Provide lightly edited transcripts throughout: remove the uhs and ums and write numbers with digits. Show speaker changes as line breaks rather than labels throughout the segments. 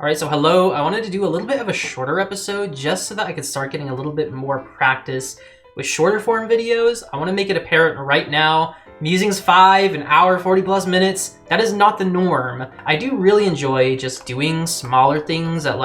All right, so hello. I wanted to do a little bit of a shorter episode just so that I could start getting a little bit more practice with shorter form videos. I want to make it apparent right now. Musings 5, an hour, 40 plus minutes. That is not the norm. I do really enjoy just doing smaller things that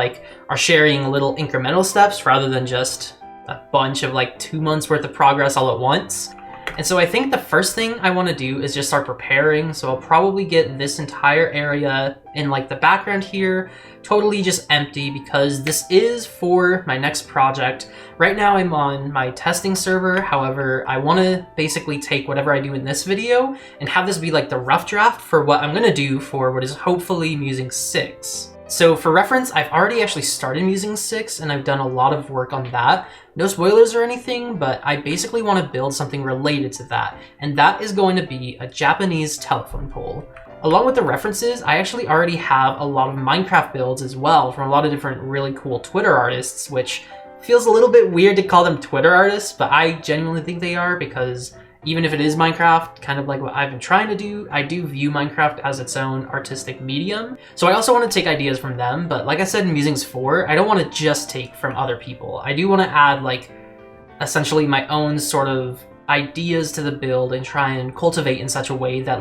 are sharing little incremental steps rather than just a bunch of 2 months worth of progress all at once. And so I think the first thing I want to do is just start preparing. So I'll probably get this entire area in the background here totally just empty because this is for my next project. Right now I'm on my testing server. However, I want to basically take whatever I do in this video and have this be the rough draft for what I'm going to do for what is hopefully Musing 6. So for reference, I've already actually started Musing 6 and I've done a lot of work on that. No spoilers or anything, but I basically want to build something related to that. And that is going to be a Japanese telephone pole. Along with the references, I actually already have a lot of Minecraft builds as well from a lot of different really cool Twitter artists, which feels a little bit weird to call them Twitter artists, but I genuinely think they are because even if it is Minecraft, kind of like what I've been trying to do, I do view Minecraft as its own artistic medium. So I also want to take ideas from them, but like I said in Musings 4, I don't want to just take from other people. I do want to add essentially my own sort of ideas to the build and try and cultivate in such a way that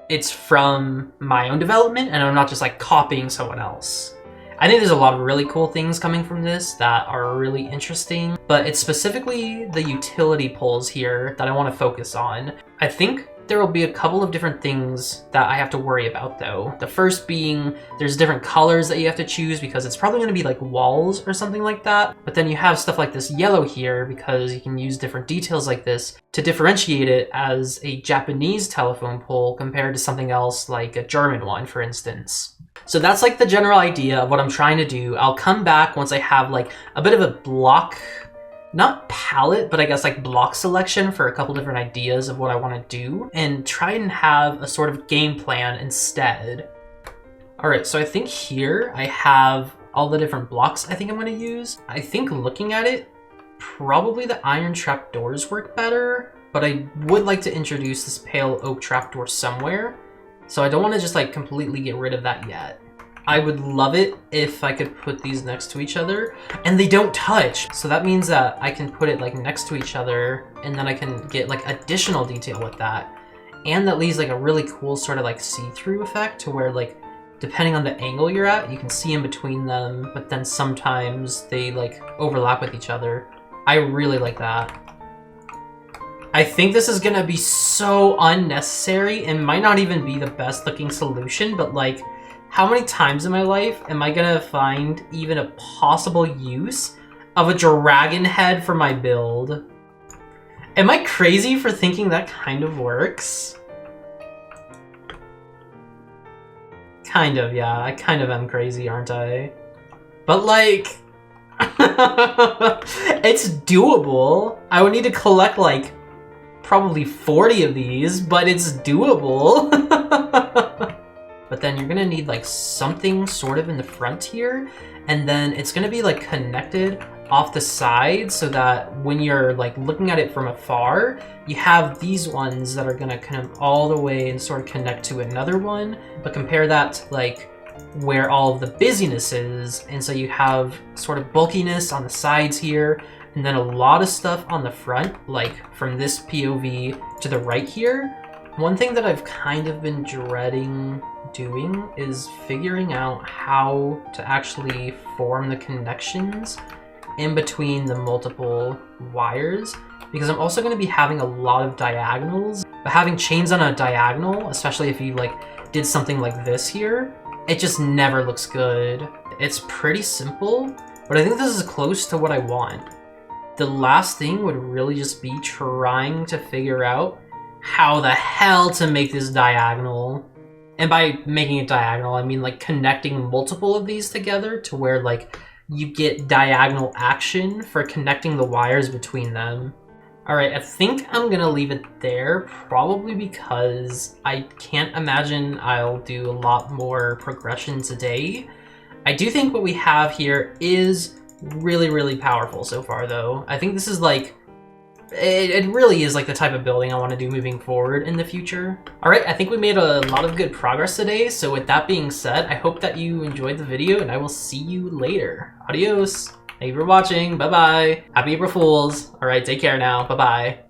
it's from my own development and I'm not just copying someone else. I think there's a lot of really cool things coming from this that are really interesting, but it's specifically the utility poles here that I want to focus on. I think there will be a couple of different things that I have to worry about though. The first being there's different colors that you have to choose because it's probably going to be walls or something like that. But then you have stuff like this yellow here because you can use different details like this to differentiate it as a Japanese telephone pole compared to something else like a German one, for instance. So that's the general idea of what I'm trying to do. I'll come back once I have a bit of a block, not palette, but I guess block selection for a couple different ideas of what I want to do and try and have a sort of game plan instead. All right, so I think here I have all the different blocks I think I'm going to use. I think looking at it, probably the iron trapdoors work better, but I would like to introduce this pale oak trapdoor somewhere. So I don't want to just completely get rid of that yet. I would love it if I could put these next to each other and they don't touch. So that means that I can put it next to each other and then I can get additional detail with that. And that leaves a really cool sort of see-through effect to where depending on the angle you're at, you can see in between them, but then sometimes they overlap with each other. I really like that. I think this is gonna be so unnecessary and might not even be the best looking solution, but how many times in my life am I gonna find even a possible use of a dragon head for my build? Am I crazy for thinking that kind of works? Kind of, yeah. I kind of am crazy, aren't I? But it's doable. I would need to collect probably 40 of these, but it's doable. But then you're gonna need something sort of in the front here, and then it's gonna be connected off the side so that when you're looking at it from afar, you have these ones that are gonna come all the way and sort of connect to another one. But compare that to where all of the busyness is, and so you have sort of bulkiness on the sides here, and then a lot of stuff on the front, from this POV to the right here. One thing that I've kind of been dreading doing is figuring out how to actually form the connections in between the multiple wires, because I'm also going to be having a lot of diagonals. But having chains on a diagonal, especially if you did something like this here, it just never looks good. It's pretty simple, but I think this is close to what I want. The last thing would really just be trying to figure out how the hell to make this diagonal. And by making it diagonal, I mean connecting multiple of these together to where you get diagonal action for connecting the wires between them. All right, I think I'm gonna leave it there, probably because I can't imagine I'll do a lot more progression today. I do think what we have here is really, really powerful so far though. I think this is it really is like the type of building I want to do moving forward in the future. All right, I think we made a lot of good progress today. So with that being said, I hope that you enjoyed the video and I will see you later. Adios. Thank you for watching. Bye-bye. Happy April Fools. All right, take care now. Bye-bye.